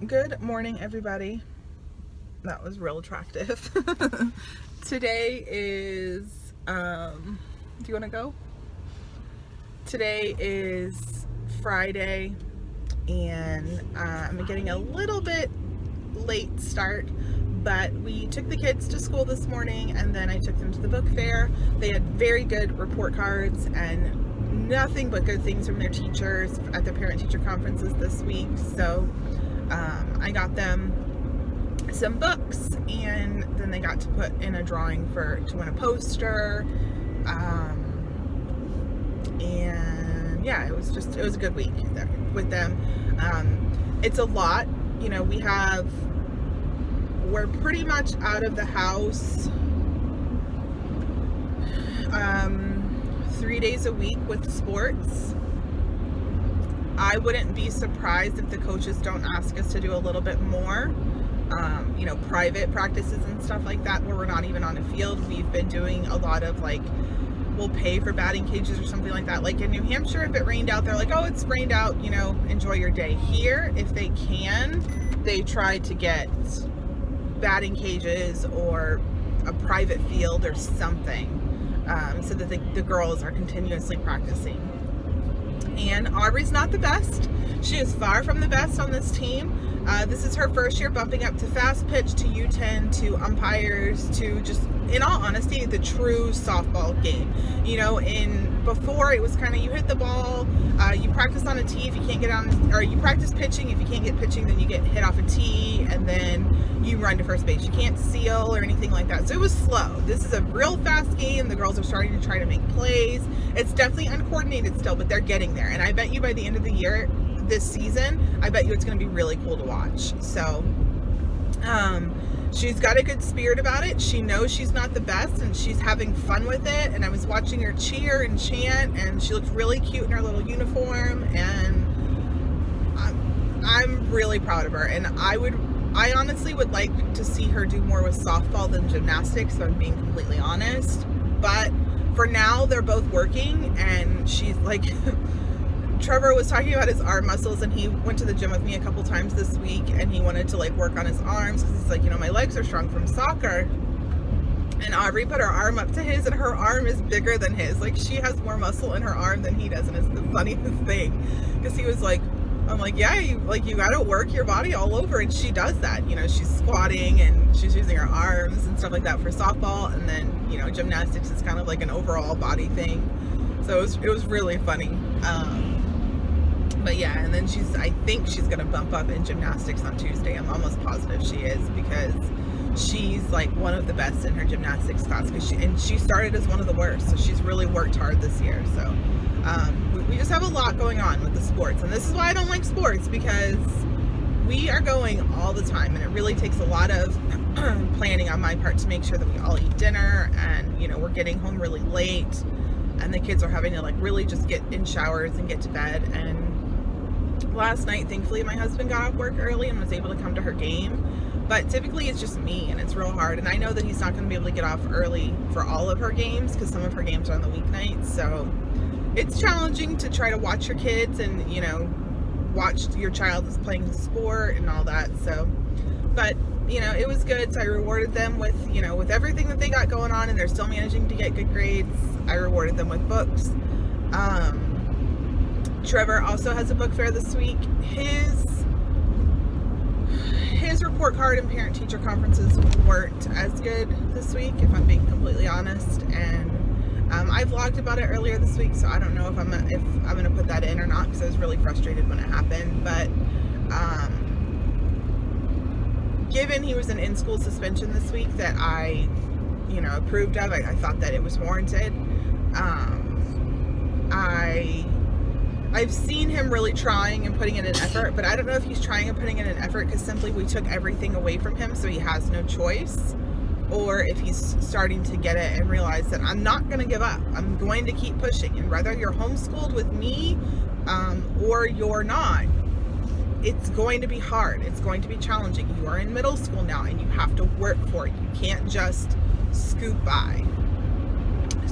Good morning, everybody. That was real attractive. Today is, do you want to go? Today is Friday, and I'm getting a little bit late start, but we took the kids to school this morning, and then I took them to the book fair. They had very good report cards and nothing but good things from their teachers at their parent-teacher conferences this week, so I got them some books, and then they got to put in a drawing to win a poster, and yeah, it was a good week with them. It's a lot, you know, we're pretty much out of the house 3 days a week with sports. I wouldn't be surprised if the coaches don't ask us to do a little bit more, you know, private practices and stuff like that where we're not even on a field. We've been doing a lot of, like, we'll pay for batting cages or something like that. Like in New Hampshire, if it rained out, they're like, oh, it's rained out, you know, enjoy your day. Here, if they can, they try to get batting cages or a private field or something, so that the girls are continuously practicing. And Aubrey's not the best. She is far from the best on this team. This is her first year bumping up to fast pitch, to U10, to umpires, to just, in all honesty, the true softball game. You know, before it was kind of, you hit the ball, you practice on a tee if you can't get on, or you practice pitching. If you can't get pitching, then you get hit off a tee, and then you run to first base. You can't seal or anything like that. So it was slow. This is a real fast game. The girls are starting to try to make plays. It's definitely uncoordinated still, but they're getting there. And I bet you by the end of the year, this season, I bet you it's going to be really cool to watch. So she's got a good spirit about it. She knows she's not the best, and she's having fun with it. And I was watching her cheer and chant, and she looked really cute in her little uniform, and I'm really proud of her. And I honestly would like to see her do more with softball than gymnastics, if I'm being completely honest. But for now, they're both working, and she's like, Trevor was talking about his arm muscles, and he went to the gym with me a couple times this week, and he wanted to, like, work on his arms, because he's like, you know, my legs are strong from soccer. And Aubrey put her arm up to his, and her arm is bigger than his. Like, she has more muscle in her arm than he does, and it's the funniest thing, because he was like, I'm like, yeah, you gotta work your body all over, and she does that. You know, she's squatting, and she's using her arms and stuff like that for softball, and then, you know, gymnastics is kind of like an overall body thing. So it was really funny. But yeah, and then I think she's gonna bump up in gymnastics on Tuesday. I'm almost positive she is, because she's like one of the best in her gymnastics class, and she started as one of the worst, so she's really worked hard this year. So we just have a lot going on with the sports, and this is why I don't like sports, because we are going all the time, and it really takes a lot of planning on my part to make sure that we all eat dinner, and, you know, we're getting home really late, and the kids are having to, like, really just get in showers and get to bed. And last night, thankfully, my husband got off work early and was able to come to her game, but typically it's just me, and it's real hard. And I know that he's not going to be able to get off early for all of her games, because some of her games are on the weeknights, so it's challenging to try to watch your kids and, you know, watch your child is playing the sport and all that. So, but, you know, it was good. So I rewarded them with, you know, with everything that they got going on, and they're still managing to get good grades. I rewarded them with books. Trevor also has a book fair this week. His report card and parent-teacher conferences weren't as good this week, if I'm being completely honest. And I vlogged about it earlier this week, so I don't know if I'm gonna put that in or not, because I was really frustrated when it happened. But given he was an in-school suspension this week that I, you know, approved of, I thought that it was warranted. I've seen him really trying and putting in an effort, but I don't know if he's trying and putting in an effort because simply we took everything away from him, so he has no choice, or if he's starting to get it and realize that I'm not going to give up. I'm going to keep pushing, and whether you're homeschooled with me or you're not, it's going to be hard. It's going to be challenging. You are in middle school now, and you have to work for it. You can't just scoot by.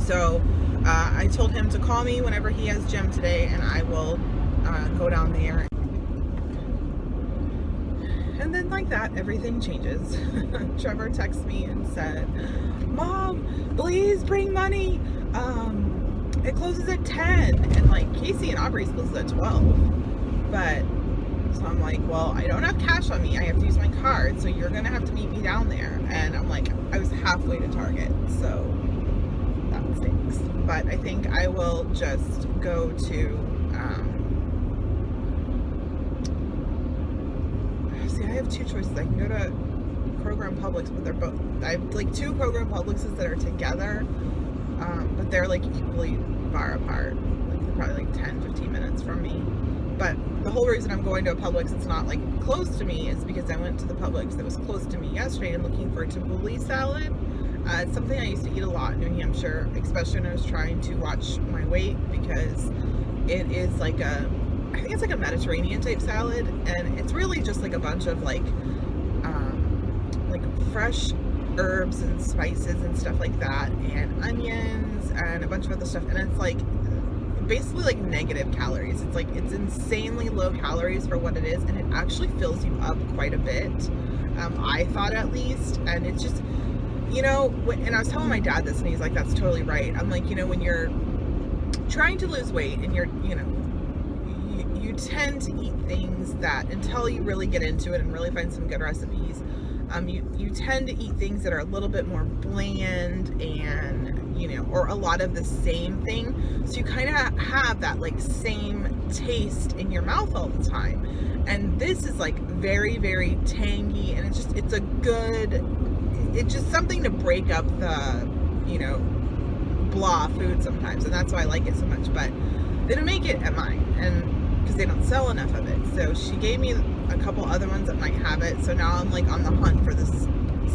So I told him to call me whenever he has gym today, and I will go down there. And then like that, everything changes. Trevor texted me and said, Mom, please bring money. It closes at 10. And like Casey and Aubrey's closes at 12. But, so I'm like, well, I don't have cash on me. I have to use my card. So you're going to have to meet me down there. And I'm like, I was halfway to Target. So that stinks. But I think I will just go to, see, I have two choices. I can go to Kroger and Publix, but they're both, I have like two Kroger and Publixes that are together, but they're like equally far apart. Like they're probably like 10-15 minutes from me. But the whole reason I'm going to a Publix that's not like close to me is because I went to the Publix that was close to me yesterday and looking for a tabbouleh salad. It's something I used to eat a lot in New Hampshire, especially when I was trying to watch my weight, because it is like a, I think it's like a Mediterranean type salad, and it's really just like a bunch of like fresh herbs and spices and stuff like that, and onions and a bunch of other stuff, and it's like basically like negative calories. It's like, it's insanely low calories for what it is, and it actually fills you up quite a bit. I thought, at least. And it's just, you know, and I was telling my dad this, and he's like, that's totally right. I'm like, you know, when you're trying to lose weight and you're, you know, you tend to eat things that, until you really get into it and really find some good recipes, you tend to eat things that are a little bit more bland and, you know, or a lot of the same thing. So you kind of have that like same taste in your mouth all the time. And this is like very, very tangy, and it's just, it's just something to break up the, you know, blah food sometimes. And that's why I like it so much. But they don't make it at mine, and because they don't sell enough of it. So she gave me a couple other ones that might have it. So now I'm like on the hunt for this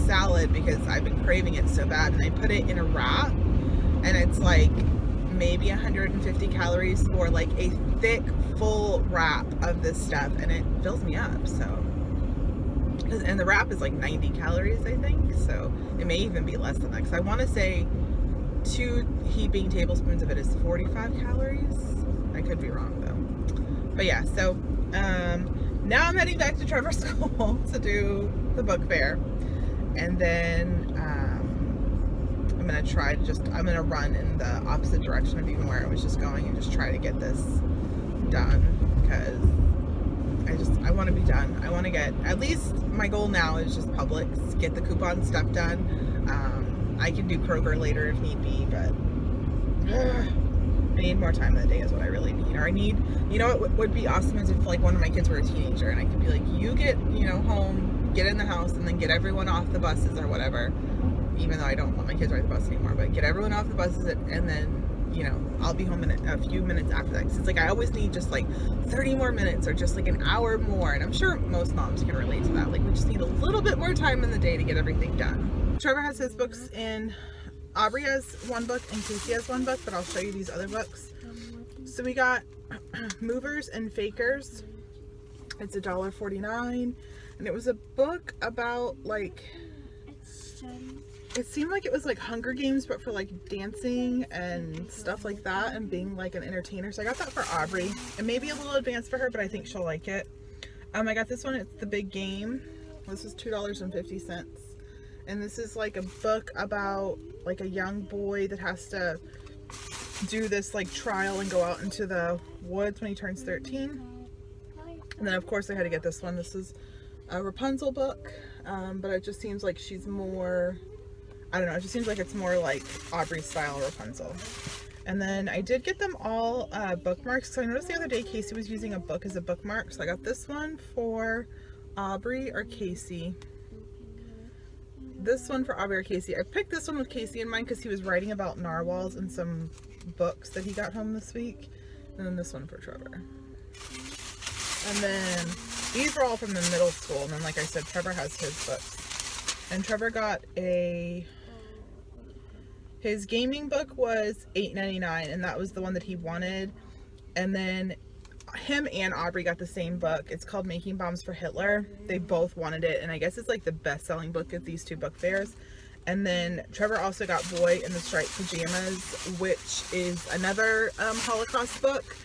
salad because I've been craving it so bad. And I put it in a wrap, and it's like maybe 150 calories for like a thick, full wrap of this stuff, and it fills me up. So, and the wrap is like 90 calories, I think. So it may even be less than that, because I want to say 2 heaping tablespoons of it is 45 calories. I could be wrong though. But yeah, so now I'm heading back to Trevor's school to do the book fair, and then I'm gonna try to I'm gonna run in the opposite direction of even where I was just going, and just try to get this done, because I want to be done. I want to get, at least my goal now is just Publix, get the coupon stuff done. I can do Kroger later if need be, but I need more time in the day is what I really need. Or I need, you know what would be awesome is if like one of my kids were a teenager, and I could be like, you get, you know, home, get in the house, and then get everyone off the buses or whatever, even though I don't want my kids to ride the bus anymore, but get everyone off the buses, and then, you know, I'll be home in a few minutes after that. Because it's like, I always need just like 30 more minutes or just like an hour more. And I'm sure most moms can relate to that. Like, we just need a little bit more time in the day to get everything done. Trevor has his books in, Aubrey has one book and Casey has one book, but I'll show you these other books. So we got Movers and Fakers. It's $1.49, and it was a book about like, it seemed like it was like Hunger Games, but for like dancing and stuff like that, and being like an entertainer. So I got that for Aubrey, and maybe a little advanced for her, but I think she'll like it. I got this one. It's The Big Game. This is $2.50, and this is like a book about like a young boy that has to do this like trial and go out into the woods when he turns 13. And then of course I had to get this one. This is a Rapunzel book, but it just seems like she's more, I don't know, it just seems like it's more like Aubrey's style Rapunzel. And then I did get them all bookmarks. So I noticed the other day Casey was using a book as a bookmark. So I got this one for Aubrey or Casey. This one for Aubrey or Casey. I picked this one with Casey in mind because he was writing about narwhals in some books that he got home this week. And then this one for Trevor. And then these were all from the middle school. And then like I said, Trevor has his books. And Trevor got his gaming book was $8.99, and that was the one that he wanted. And then him and Aubrey got the same book. It's called Making Bombs for Hitler. They both wanted it, and I guess it's like the best-selling book at these two book fairs. And then Trevor also got Boy in the Striped Pajamas, which is another Holocaust book.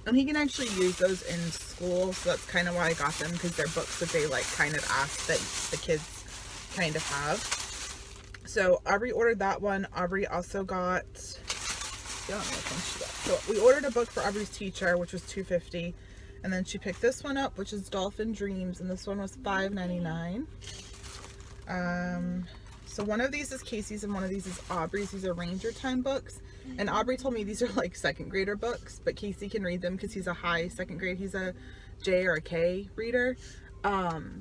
And he can actually use those in school, so that's kind of why I got them, because they're books that they like kind of ask that the kids kind of have. So Aubrey ordered that one. Aubrey also got, I don't know what one she got. So we ordered a book for Aubrey's teacher, which was $2.50, and then she picked this one up, which is Dolphin Dreams, and this one was $5.99. So one of these is Casey's and one of these is Aubrey's. These are Ranger Time books. And Aubrey told me these are like second grader books, but Casey can read them because he's a high second grade. He's a J or a K reader.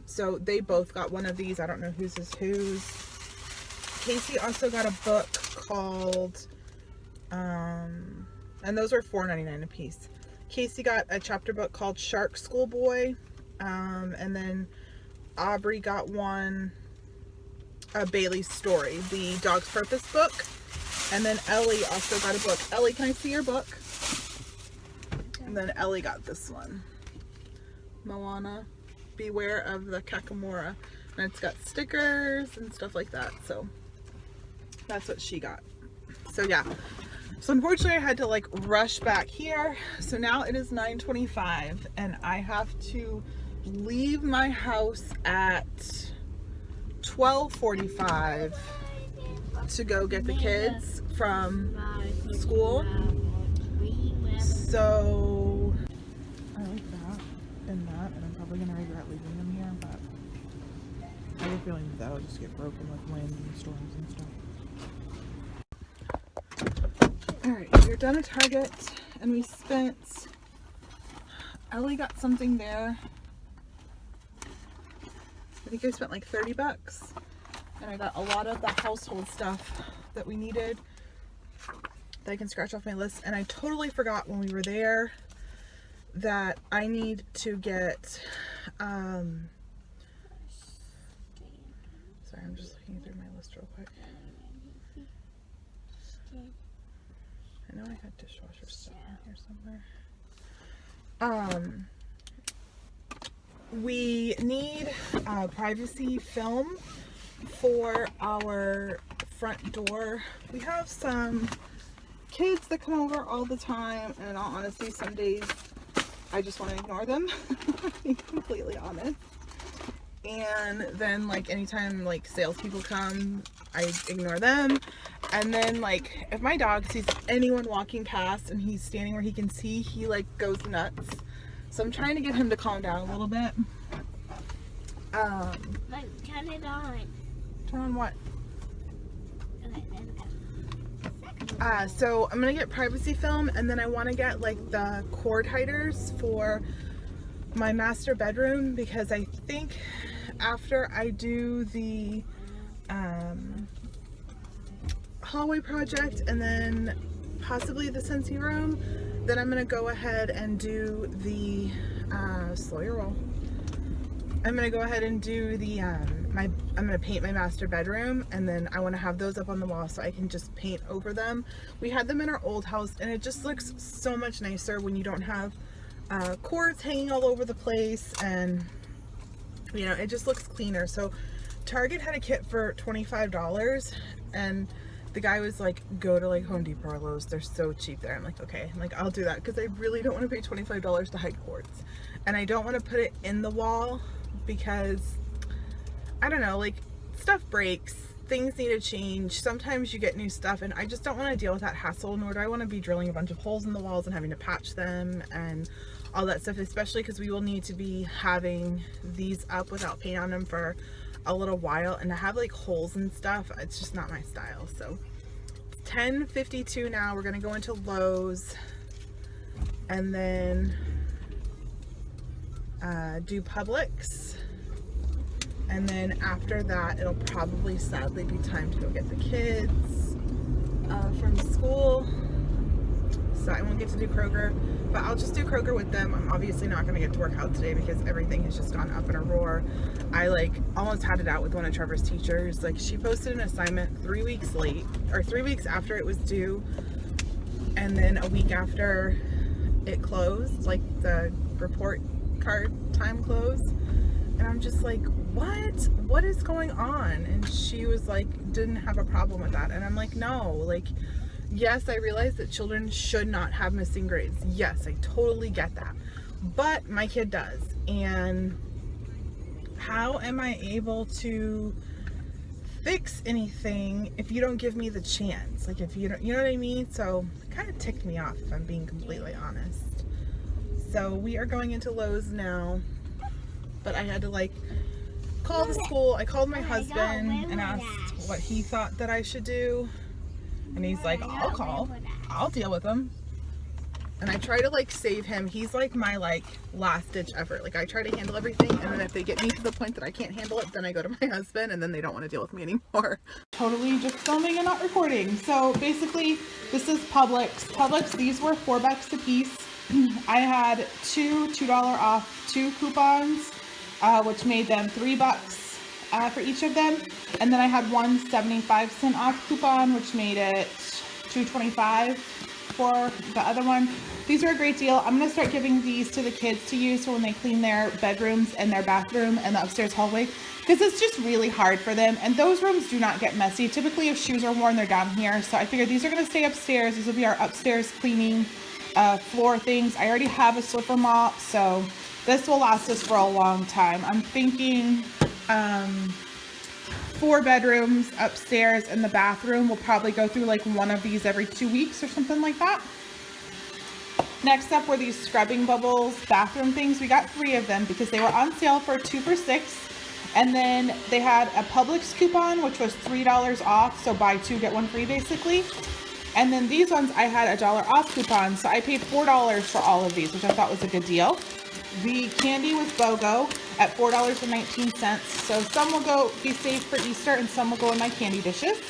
So they both got one of these. I don't know whose is whose. Casey also got a book called, and those are $4.99 a piece. Casey got a chapter book called Shark Schoolboy. And then Aubrey got one, Bailey's Story, the Dog's Purpose book. And then Ellie also got a book. Ellie, can I see your book? And then Ellie got this one. Moana, Beware of the Kakamora. And it's got stickers and stuff like that. So that's what she got. So yeah. So unfortunately I had to like rush back here. So now it is 9:25 and I have to leave my house at 12:45 to go get the kids from school. So I like that and that, and I'm probably gonna regret leaving them here, but I have a feeling that will just get broken with wind and storms and stuff. Alright, we're done at Target and we spent, Ellie got something there. I think I spent like $30. And I got a lot of the household stuff that we needed that I can scratch off my list. And I totally forgot when we were there that I need to get, sorry, I'm just looking through my list real quick. I know I had dishwasher stuff in here somewhere. We need privacy film for our front door. We have some kids that come over all the time, and in all honesty, some days I just want to ignore them, to be completely honest. And then like anytime like salespeople come, I ignore them. And then like if my dog sees anyone walking past and he's standing where he can see, he like goes nuts. So I'm trying to get him to calm down a little bit. Like, turn it on. Turn on what? Okay, there we go. So I'm gonna get privacy film, and then I want to get like the cord hiders for my master bedroom, because I think after I do the hallway project and then possibly the Scentsy room, then I'm gonna go ahead and do the slow your roll. I'm gonna go ahead and do the I'm gonna paint my master bedroom, and then I want to have those up on the wall so I can just paint over them. We had them in our old house and it just looks so much nicer when you don't have cords hanging all over the place, and you know, it just looks cleaner. So Target had a kit for $25, and the guy was like, go to like Home Depot or Lowe's, they're so cheap there. I'm like, okay, I'm like, I'll do that, because I really don't want to pay $25 to hide cords, and I don't want to put it in the wall because I don't know, like stuff breaks, things need to change, sometimes you get new stuff, and I just don't want to deal with that hassle, nor do I want to be drilling a bunch of holes in the walls and having to patch them and all that stuff, especially because we will need to be having these up without paint on them for a little while, and to have like holes and stuff, it's just not my style. So 10:52 now, we're gonna go into Lowe's and then do Publix, and then after that it'll probably sadly be time to go get the kids from school, so I won't get to do Kroger, but I'll just do Kroger with them. I'm obviously not going to get to work out today because everything has just gone up in a roar. I like almost had it out with one of Trevor's teachers. Like, she posted an assignment 3 weeks late, or 3 weeks after it was due, and then a week after it closed, like the report card time closed, and I'm just like, what is going on? And she was like, didn't have a problem with that, and I'm like, no, like yes, I realize that children should not have missing grades. Yes, I totally get that. But my kid does. And how am I able to fix anything if you don't give me the chance? Like, if you don't, you know what I mean? So it kind of ticked me off, if I'm being completely honest. So we are going into Lowe's now, but I had to like call the school. I called my husband and asked what he thought that I should do, and he's like, I'll deal with him. And I try to like save him. He's like my like last ditch effort. Like, I try to handle everything, and then if they get me to the point that I can't handle it, then I go to my husband, and then they don't want to deal with me anymore. Totally just filming and not recording. So basically, this is Publix. These were $4 a piece. I had two $2 off 2 coupons, which made them $3 for each of them. And then I had one 75-cent off coupon, which made it $2.25 for the other one. These are a great deal. I'm going to start giving these to the kids to use for when they clean their bedrooms and their bathroom and the upstairs hallway, because it's just really hard for them. And those rooms do not get messy. Typically, if shoes are worn, they're down here. So I figured these are going to stay upstairs. These will be our upstairs cleaning floor things. I already have a Swiffer mop, so this will last us for a long time. I'm thinking 4 bedrooms upstairs, and the bathroom will probably go through like one of these every 2 weeks or something like that. Next up were these scrubbing bubbles bathroom things. We got 3 of them because they were on sale for 2 for $6. And then they had a Publix coupon, which was $3 off. So buy 2, get 1 free basically. And then these ones, I had a $1 off coupon. So I paid $4 for all of these, which I thought was a good deal. The candy was BOGO at $4.19. So some will go be saved for Easter and some will go in my candy dishes.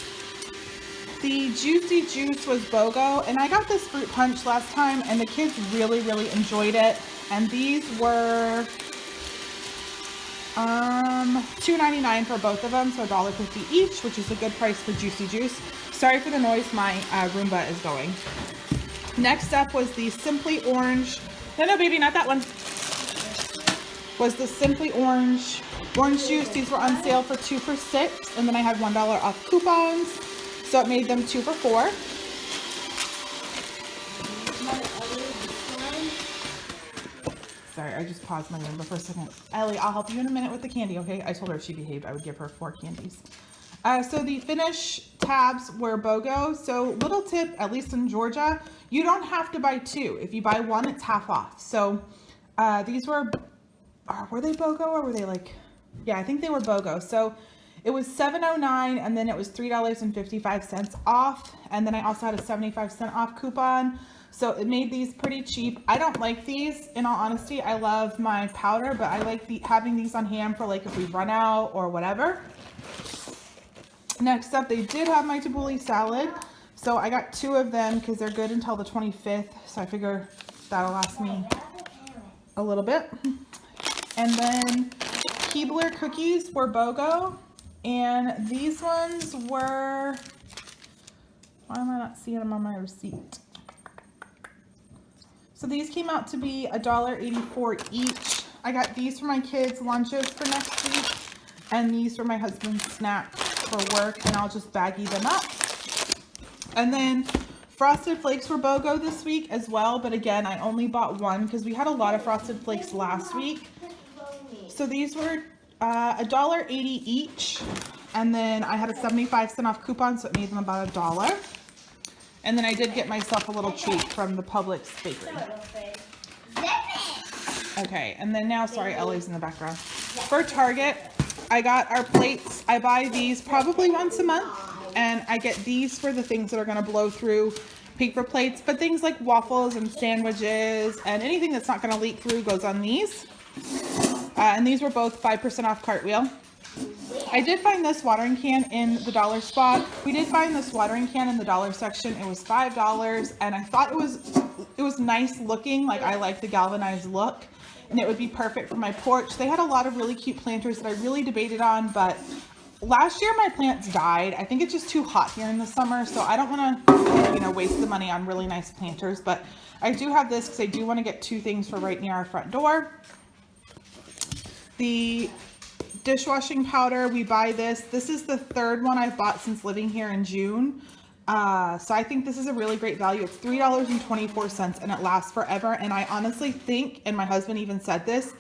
The Juicy Juice was BOGO, and I got this fruit punch last time and the kids really enjoyed it. And these were $2.99 for both of them, so $1.50 each, which is a good price for Juicy Juice. Sorry for the noise, my Roomba is going. Next up was the Simply Orange. No, baby, not that one. Was the Simply Orange juice. These were on sale for 2 for $6, and then I had $1 off coupons, so it made them 2 for $4. Sorry, I just paused my Roomba for a second. Ellie, I'll help you in a minute with the candy, okay? I told her if she behaved, I would give her 4 candies. So the Finish tabs were BOGO. So little tip, at least in Georgia, you don't have to buy 2. If you buy 1, it's half off. So these were they BOGO or were they like, yeah, I think they were BOGO. So it was $7.09 and then it was $3.55 off. And then I also had a 75-cent off coupon. So it made these pretty cheap. I don't like these, in all honesty. I love my powder, but I like having these on hand for like if we run out or whatever. Next up, they did have my tabbouleh salad. So I got 2 of them because they're good until the 25th. So I figure that'll last me a little bit. And then Keebler cookies were BOGO. And these ones were, why am I not seeing them on my receipt? So these came out to be $1.84 each. I got these for my kids' lunches for next week. And these for my husband's snack for work. And I'll just baggie them up. And then Frosted Flakes were BOGO this week as well. But again, I only bought 1 because we had a lot of Frosted Flakes last week. So these were $1.80 each. And then I had a 75-cent off coupon, so it made them about $1. And then I did get myself a little treat from the Publix bakery. Okay, and then now, sorry, Ellie's in the background. For Target, I got our plates. I buy these probably once a month, and I get these for the things that are going to blow through paper plates. But things like waffles and sandwiches and anything that's not going to leak through goes on these. And these were both 5% off Cartwheel. I did find this watering can in the dollar spot. We did find this watering can in the dollar section. It was $5, and I thought it was nice looking. Like, I like the galvanized look, and it would be perfect for my porch. They had a lot of really cute planters that I really debated on, but last year my plants died. I think it's just too hot here in the summer, so I don't want to, waste the money on really nice planters. But I do have this because I do want to get 2 things for right near our front door. The dishwashing powder, we buy this. This is the 3rd one I've bought since living here in June. So I think this is a really great value. It's $3.24 and it lasts forever. And I honestly think, and my husband even said this,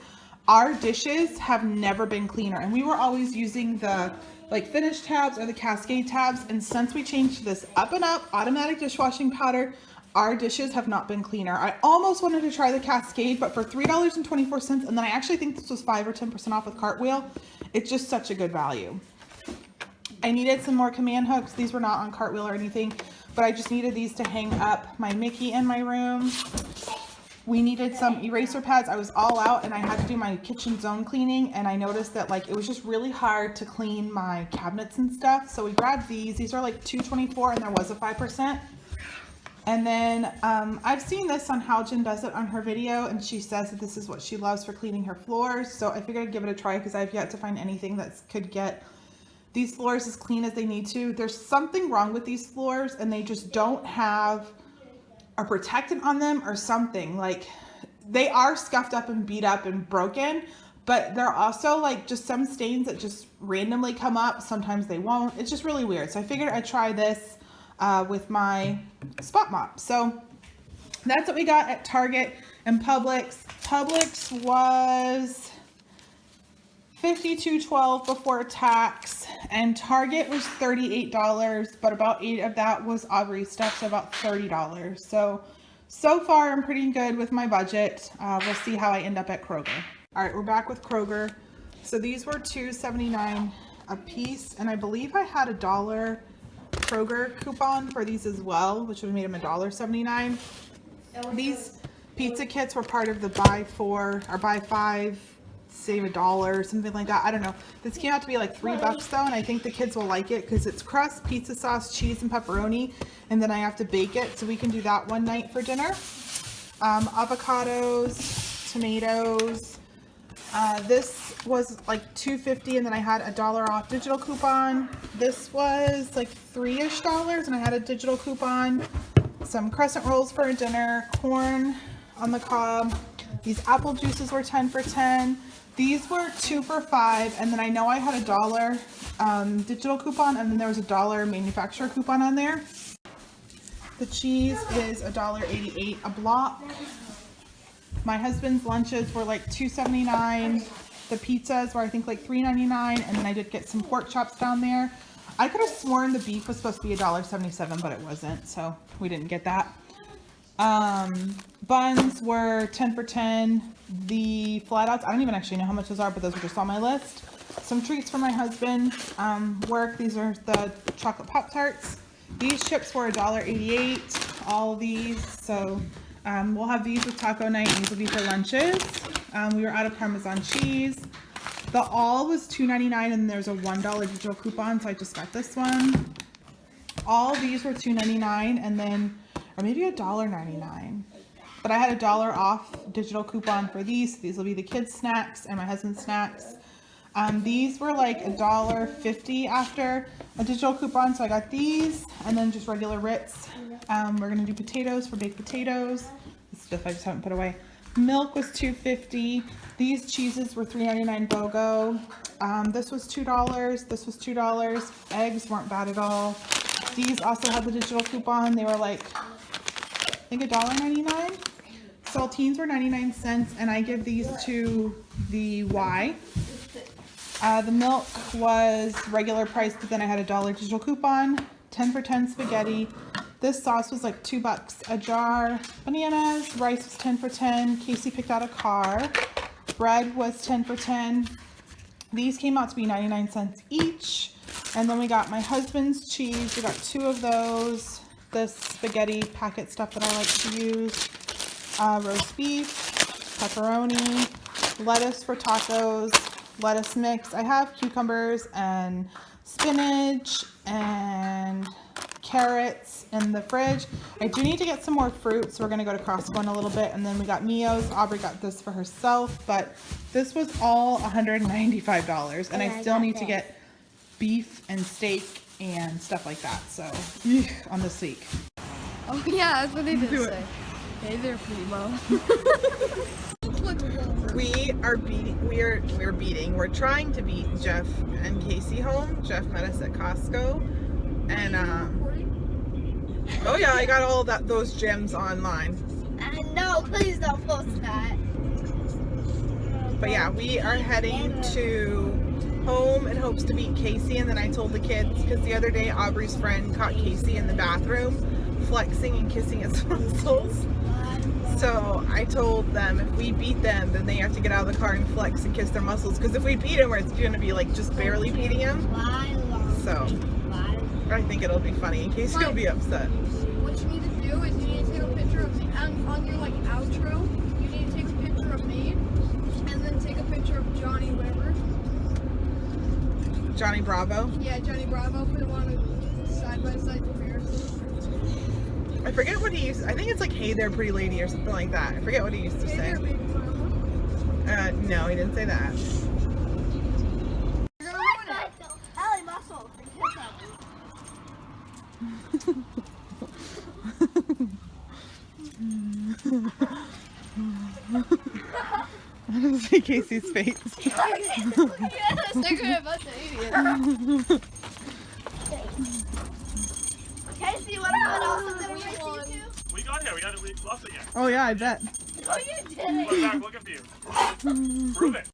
our dishes have never been cleaner. And we were always using the like finish tabs or the Cascade tabs. And since we changed to this up and up automatic dishwashing powder, our dishes have not been cleaner. I almost wanted to try the Cascade, but for $3.24, and then I actually think this was 5 or 10% off with Cartwheel. It's just such a good value. I needed some more command hooks. These were not on Cartwheel or anything, but I just needed these to hang up my Mickey in my room. We needed some eraser pads. I was all out and I had to do my kitchen zone cleaning, and I noticed that like it was just really hard to clean my cabinets and stuff. So we grabbed these. These are like $2.24 and there was a 5%. And then I've seen this on how Jen does it on her video, and she says that this is what she loves for cleaning her floors. So I figured I'd give it a try because I've yet to find anything that could get these floors as clean as they need to. There's something wrong with these floors and they just don't have a protectant on them or something. Like they are scuffed up and beat up and broken, but they're also like just some stains that just randomly come up. Sometimes they won't. It's just really weird. So I figured I'd try this with my spot mop. So that's what we got at Target and Publix. Publix was $52.12 before tax, and Target was $38, but about 8 of that was Aubrey's stuff, so about $30. So far I'm pretty good with my budget. We'll see how I end up at Kroger. All right, we're back with Kroger. So these were $2.79 a piece, and I believe I had a $1 Kroger coupon for these as well, which would have made them $1.79. These pizza kits were part of the buy 4 or buy 5 save $1 or something like that. I don't know. This came out to be like $3 though, and I think the kids will like it because it's crust, pizza sauce, cheese, and pepperoni, and then I have to bake it, so we can do that one night for dinner. Avocados, tomatoes. This was like $2.50, and then I had a $1 off digital coupon. This was like $3-ish, and I had a digital coupon. Some crescent rolls for dinner, corn on the cob. These apple juices were 10 for 10. These were 2 for 5, and then I know I had a $1 digital coupon, and then there was a $1 manufacturer coupon on there. The cheese is $1.88 a block. My husband's lunches were like $2.79. The pizzas were I think like $3.99, and then I did get some pork chops down there. I could have sworn the beef was supposed to be $1.77, but it wasn't, so we didn't get that. Buns were 10 for 10. The flat outs, I don't even actually know how much those are, but those were just on my list. Some treats for my husband, work. These are the chocolate Pop-Tarts. These chips were $1.88, all of these. So we'll have these with taco night, and these will be for lunches. We were out of Parmesan cheese. The all was $2.99, and there's a $1 digital coupon, so I just got this one. All these were $2.99, and then, or maybe $1.99. But I had a $1 off digital coupon for these. These will be the kids' snacks and my husband's snacks. These were like $1.50 after a digital coupon, so I got these, and then just regular Ritz. We're gonna do potatoes for baked potatoes. This stuff I just haven't put away. Milk was $2.50. These cheeses were $3.99 BOGO. This was $2. This was $2. Eggs weren't bad at all. These also had the digital coupon. They were like, I think $1.99. Saltines were 99 cents, and I give these to the Y. The milk was regular price, but then I had a $1 digital coupon. 10 for 10 spaghetti. This sauce was like $2 a jar. Bananas, rice was 10 for 10. Casey picked out a car. Bread was 10 for 10. These came out to be 99 cents each. And then we got my husband's cheese. We got 2 of those. This spaghetti packet stuff that I like to use. Roast beef, pepperoni, lettuce for tacos, lettuce mix. I have cucumbers and spinach and carrots in the fridge. I do need to get some more fruit, so we're gonna go to Costco in a little bit. And then we got Mio's. Aubrey got this for herself, but this was all $195, and I still need to get beef and steak and stuff like that. So on this week. Oh yeah, that's what they did say. Hey there, Primo. We're trying to beat Jeff and Casey home. Jeff met us at Costco, and Oh yeah, I got all those gems online. No, please don't post that. But yeah, we are heading to home in hopes to meet Casey, and then I told the kids, because the other day Aubrey's friend caught Casey in the bathroom flexing and kissing his muscles. So I told them if we beat them, then they have to get out of the car and flex and kiss their muscles, because if we beat him, it's going to be like just barely beating him. So I think it'll be funny. Casey will be upset. What you need to do is you need to take a picture of me on your like outro. You need to take a picture of me, and then take a picture of Johnny whatever. Johnny Bravo. Yeah, Johnny Bravo. Put him on a side by side comparison. I forget what he used. I think it's like "Hey there, pretty lady" or something like that. I forget what he used to Hey say. there, baby mama. No, he didn't say that. You're gonna ruin it. Ellie muscle. I don't see Casey's face. Yes, they're gonna about to idiot. Casey, what about awesome that we missed you two? We got here. We lost it yet. Oh yeah, I bet. Oh, you did it. We're back looking for you. Prove it.